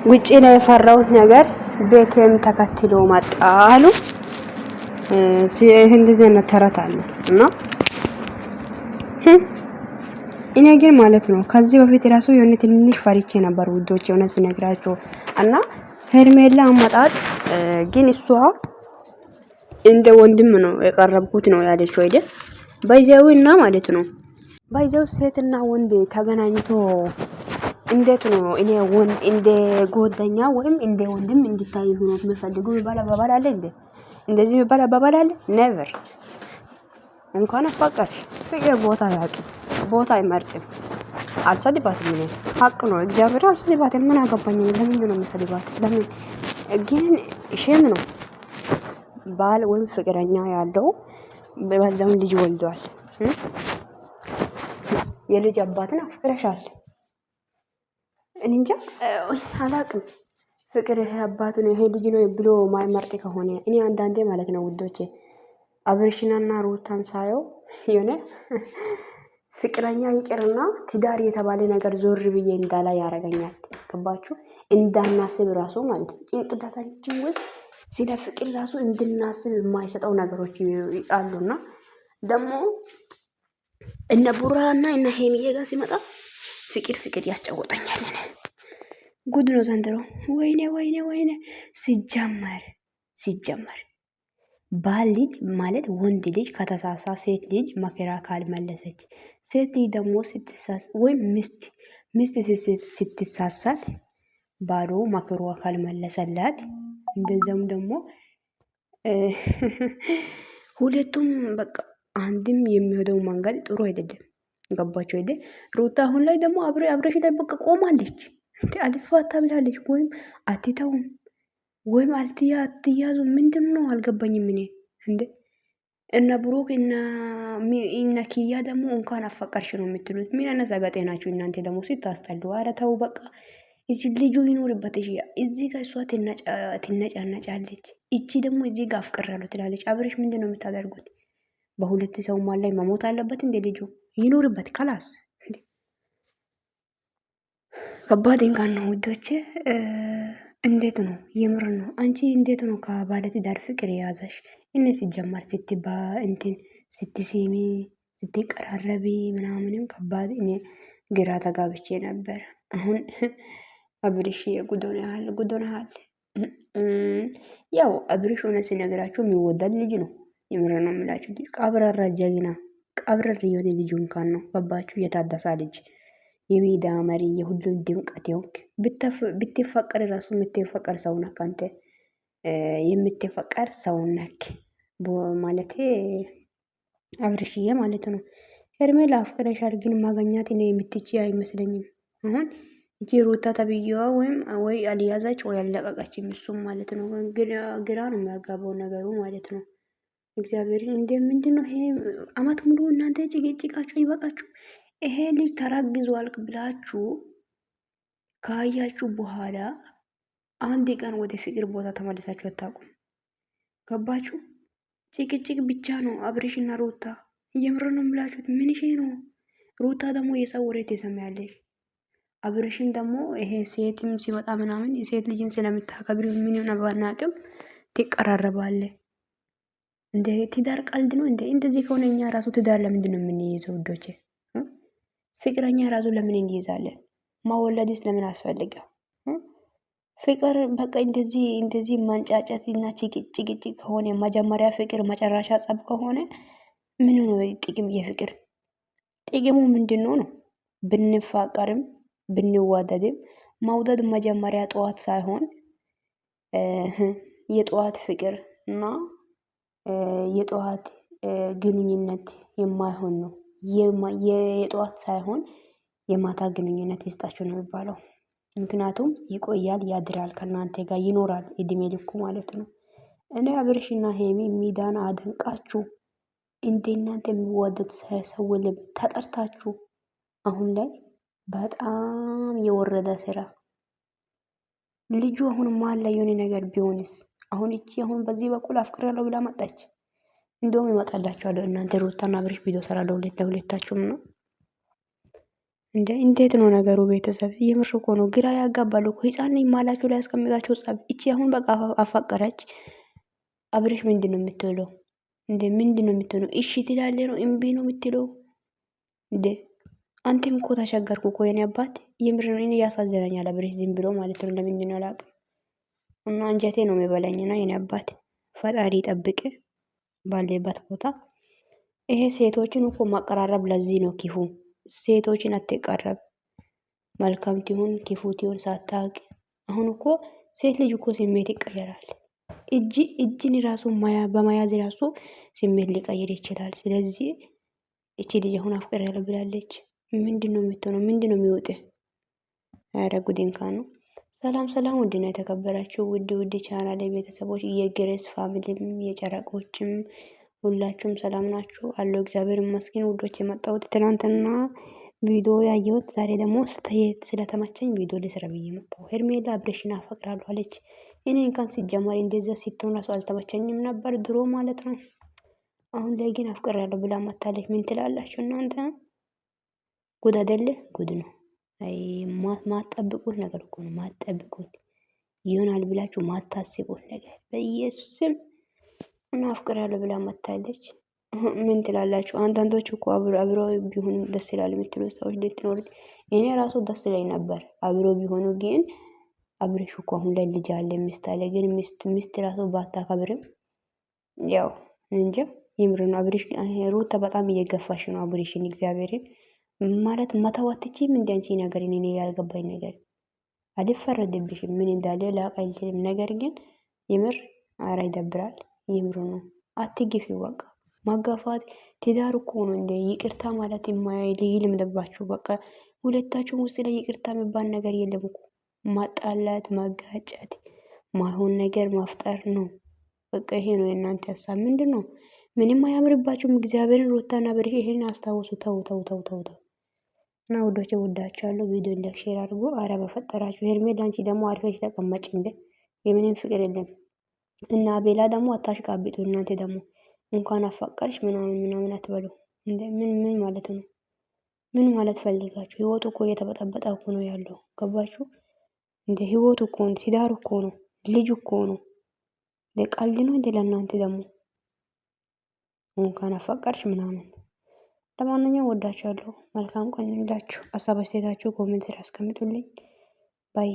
ውጪ ላይ የፈራሁት ነገር ቤቴም ተከትሎ መጣሉ። እንደዚህ አይነት ተረት አለ እና እኔ ግን ማለት ነው ከዚህ በፊት ራሱ የሆነ ትንሽ ፈሪቼ ነበር ውዶች፣ የሆነ ሲነግራቸው እና ሄርሜላ አመጣጥ ግን እሷ እንደ ወንድም ነው የቀረብኩት ነው ያለችው አይደል? ባይዘውና ማለት ነው ባይዘው ሴትና ወንድ ተገናኝቶ እንዴት ነው እኔ ወንድ እንደ ጓደኛ ወይም እንደ ወንድም እንድታይ ሆኖ የሚፈልጉ ይባል አለ እንዴ? እንደዚህ ይባል አለ? ኔቨር። እንኳን አፋቀርሽ ፍቅር ቦታ ያውቅ ቦታ አይመርጥም። አልሰድባትም እኔ ሀቅ ነው እግዚአብሔር አልሰድባትም። ምን አገባኝ? ለምን ነው የምሰድባት? ለምን ግን ሼም ነው። ባል ወይም ፍቅረኛ ያለው በዛውን ልጅ ወልዷል። የልጅ አባትን አፍቅረሻል። እኔ እንጃ አላቅም። ፍቅር ይሄ አባቱ ነው ይሄ ልጅ ነው ብሎ ማይመርጥ ከሆነ እኔ አንዳንዴ ማለት ነው ውዶቼ አብርሽናና ሩታን ሳየው የሆነ ፍቅረኛ ይቅርና ትዳር የተባለ ነገር ዞር ብዬ እንዳላ ያረጋኛል። ገባችሁ? እንዳናስብ ራሱ ማለት ነው ጭንቅላታችን ውስጥ ስለ ፍቅር ራሱ እንድናስብ የማይሰጠው ነገሮች አሉና ደግሞ እነ ቡራና እነ ሄሚዬ ጋር ሲመጣ ፍቅር ያስጨውጠኛል። ጉድ ነው ዘንድሮ። ወይኔ ወይኔ ወይኔ። ሲጀመር ባል ልጅ ማለት ወንድ ልጅ ከተሳሳ ሴት ልጅ መከራ ካልመለሰች፣ ሴት ልጅ ደግሞ ስትሳሳ ወይም ሚስት ስትሳሳት ባሉ መከሯ ካልመለሰላት፣ እንደዛም ደግሞ ሁለቱም በቃ አንድም የሚሄደው መንገድ ጥሩ አይደለም። ገባችሁ አይደል? ሩታ አሁን ላይ ደግሞ አብረሽ ላይ በቃ ቆማለች። አልፋታ ብላለች። ወይም አትተውም ወይም አትያዙ ምንድነው አልገባኝም። እኔ እንዴ እና ብሩክ እና ኪያ ደግሞ እንኳን አፈቀርሽ ነው የምትሉት? ምን አይነት ሰገጤ ናችሁ እናንተ ደግሞ ሲታስጠሉ። ኧረ ተው በቃ። እዚህ ልጁ ይኖርበት። እዚህ ጋር እሷ ትነጫነጫለች፣ እቺ ደግሞ እዚህ ጋር አፍቅራለሁ ትላለች። አብረሽ ምንድን ነው የምታደርጉት? በሁለት ሰው ማል ላይ መሞት አለበት እንዴ? ልጁ ይኖርበት ከላስ። ከባድ እንኳን ነው ውዶቼ። እንዴት ነው የምር ነው። አንቺ እንዴት ነው ከባለትዳር ፍቅር የያዘሽ? እኔ ሲጀመር እንትን ስትሲሚ ስትቀራረቢ ምናምንም ከባድ እኔ ግራ ተጋብቼ ነበር። አሁን አብርሽ ጉዶናል። ያው አብርሽ ሆነ ሲነግራችሁ የሚወዳድ ልጅ ነው። የምር ነው የምላችሁ። ቀብረራ ጀግና ቀብረር የሆነ ልጅ እንኳን ነው። ገባችሁ? የታደሳ ልጅ የሜዳ መሪ የሁሉም ድምቀት ይሆንክ። ብትፈቀር ራሱ የምትፈቀር ሰው ነክ አንተ የምትፈቀር ሰው ነክ ማለት አብርሽዬ ማለት ነው። ሄርሜላ አፍቅረሻል፣ ግን ማገኛት እኔ የምትችይ አይመስለኝም። አሁን እቺ ሩታ ተብዬዋ ወይ አልያዛች ወይ አለቀቀችም። እሱም ማለት ነው ግራ ነው የሚያጋባው ነገሩ ማለት ነው። እግዚአብሔርን እንደ ምንድነው ይሄ? አመት ሙሉ እናንተ ጭቅጭቃችሁ ይበቃችሁ። ይሄ ልጅ ተራግዟል ብላችሁ ካያችሁ በኋላ አንድ ቀን ወደ ፍቅር ቦታ ተመልሳችሁ አታውቁም። ገባችሁ? ጭቅጭቅ ብቻ ነው አብርሽና ሩታ። እየምር ነው የምላችሁት። ምን ሼ ነው? ሩታ ደግሞ የሰው ወሬ ትሰማያለሽ። አብርሽን ደግሞ ይሄ ሴትም ሲመጣ ምናምን የሴት ልጅን ስለምታከብሪ ምን ሆነ ባናቅም ትቀራረባለ። እንደ ትዳር ቀልድ ነው እንደ እንደዚህ ከሆነ እኛ ራሱ ትዳር ለምንድን ነው የምንይዘው ውዶቼ? ፍቅረኛ ራሱ ለምን እንይዛለን? ማወለድስ ለምን አስፈልጋ? ፍቅር በቃ እንደዚህ ማንጫጫት እና ጭቅጭቅ ከሆነ መጀመሪያ ፍቅር መጨረሻ ጸብ ከሆነ ምን ነው ጥቅም? የፍቅር ጥቅሙ ምንድነው ነው? ብንፋቀርም ብንዋደድም መውደድ መጀመሪያ ጠዋት ሳይሆን የጠዋት ፍቅር እና የጠዋት ግንኙነት የማይሆን ነው። የጠዋት ሳይሆን የማታ ግንኙነት ይስጣችሁ ነው የሚባለው። ምክንያቱም ይቆያል፣ ያድራል፣ ከእናንተ ጋር ይኖራል እድሜ ልኩ ማለት ነው። እኔ አብርሽና ሄሚ ሚዳን አደንቃችሁ እንደ እናንተ የሚዋደድ ሰው ተጠርታችሁ አሁን ላይ በጣም የወረደ ስራ። ልጁ አሁን መሀል ላይ የሆነ ነገር ቢሆንስ? አሁን እቺ አሁን በዚህ በኩል አፍቅራለሁ ብላ መጣች። እንደውም ይመጣላችኋል እናንተ ሩታና አብርሽ ቪዲዮ ሰራለሁ ለሁለታችሁም ነው። እንዴት ነው ነገሩ? ቤተሰብ የምር እኮ ነው፣ ግራ ያጋባሉ እኮ። ህፃን ነኝ ማላችሁ ላይ ያስቀምጣቸው ጸብ። እቺ አሁን በቃ አፈቀረች። አብርሽ ምንድን ነው የምትለው እንዴ? ምንድን ነው የምትለው? እሺ ትላለ ነው እምቢ ነው የምትለው እንዴ? አንተም እኮ ተቸገርኩ እኮ የኔ አባት። የምር ነው እኔ ያሳዝነኛል አብርሽ ዝም ብሎ ማለት ነው። ለምንድን ነው አላውቅም። እና አንጀቴ ነው የሚበላኝና የኔ አባት ፈጣሪ ጠብቅ ባለበት ቦታ። ይሄ ሴቶችን እኮ ማቀራረብ ለዚህ ነው ክፉ። ሴቶችን አትቀረብ። መልካም ትሁን ክፉ ትሁን ሳታውቅ። አሁን እኮ ሴት ልጅ እኮ ስሜት ይቀየራል። እጅን ራሱ በመያዝ ራሱ ስሜት ሊቀይር ይችላል። ስለዚህ እቺ ልጅ አሁን አፍቅሬያለሁ ብላለች። ምንድነው የምትሆነው? ምንድነው የሚወጣው? ኧረ ጉድ እንካ ነው። ሰላም ሰላም፣ ውድና የተከበራችሁ ውድ ቻናል ቤተሰቦች፣ የግሬስ ፋሚሊም የጨረቆችም ሁላችሁም ሰላም ናችሁ? አለው እግዚአብሔር ይመስገን። ውዶች የመጣሁት ትናንትና ቪዲዮ ያየሁት ዛሬ ደግሞ ስለተመቸኝ ቪዲዮ ልስራ ብዬ መጣሁ። ሄርሜላ አብርሽን አፈቅራለሁ አለች። እኔ እንኳን ሲጀመር እንደዛ ስትሆን ራሱ አልተመቸኝም ነበር ድሮ ማለት ነው። አሁን ላይ ግን አፍቅሬያለሁ ብላ መታለች። ምን ትላላችሁ እናንተ? ጉድ አይደለ? ጉድ ነው። አይ ማጠብቁት ነገር እኮ ነው። ማጠብቁት ይሆናል ብላችሁ ማታስቡት ነገር በኢየሱስ ስም እና አፍቅሬያለሁ ብላ መታለች። ምን ትላላችሁ? አንዳንዶች እኮ አብሮ ቢሆኑ ደስ ይላል የምትሉ ሰዎች ልትኖሩት፣ እኔ ራሱ ደስ ላይ ነበር አብሮ ቢሆኑ። ግን አብርሽ እኮ አሁን ላይ ልጅ አለ፣ ሚስት አለ። ግን ሚስት ራሱ ባታከብርም ያው እንጃ። የምር ነው አብርሽ። ሩታ በጣም እየገፋሽ ነው አብርሽን። እግዚአብሔርን ማለት መተዋትቺም እንደ አንቺ ነገር እኔ ያልገባኝ ነገር አልፈረድብሽም። ምን እንዳለ ላውቅ አልችልም። ነገር ግን የምር አራ ይደብራል። የምር ነው። አትግፊ በቃ። ማጋፋት ትዳር እኮ ነው እንደ ይቅርታ ማለት ይልምደባችሁ። በቃ ሁለታችሁም ውስጥ ላይ ይቅርታ የሚባል ነገር የለም እኮ። ማጣላት፣ ማጋጨት፣ ማይሆን ነገር ማፍጠር ነው። በቃ ይሄ ነው የእናንተ ሀሳብ። ምንድን ነው? ምንም አያምርባችሁም። እግዚአብሔርን ሩታና አብርሽ ይሄን አስታውሱ። ተው ተው ተው ተው ተው። እና ውዶቼ ወዳችኋለሁ። ቪዲዮ ላይክ ሼር አድርጉ። አረ በፈጠራችሁ ሄርሜላ፣ አንቺ ደግሞ አርፈሽ ተቀመጭ እንደ የምንም ፍቅር የለም። እና አቤላ ደግሞ አታሽቃብጡ። እናንተ ደግሞ እንኳን አፋቀርሽ ምናምን አትበሉ። እንደ ምን ማለት ነው? ምን ማለት ፈልጋችሁ? ህይወቱ እኮ እየተበጠበጠ እኮ ነው ያለው። ገባችሁ እንደ ህይወቱ እኮ ነው፣ ትዳር እኮ ነው፣ ልጅ እኮ ነው። ለቀልድ ነው እንደ ለእናንተ ደግሞ እንኳን አፋቀርሽ ምናምን። ለማንኛውም ወዳችኋለሁ። መልካም ቀን ይሁንላችሁ። ሀሳብ አስተያየታችሁ ኮሜንት ስር አስቀምጡልኝ። ባይ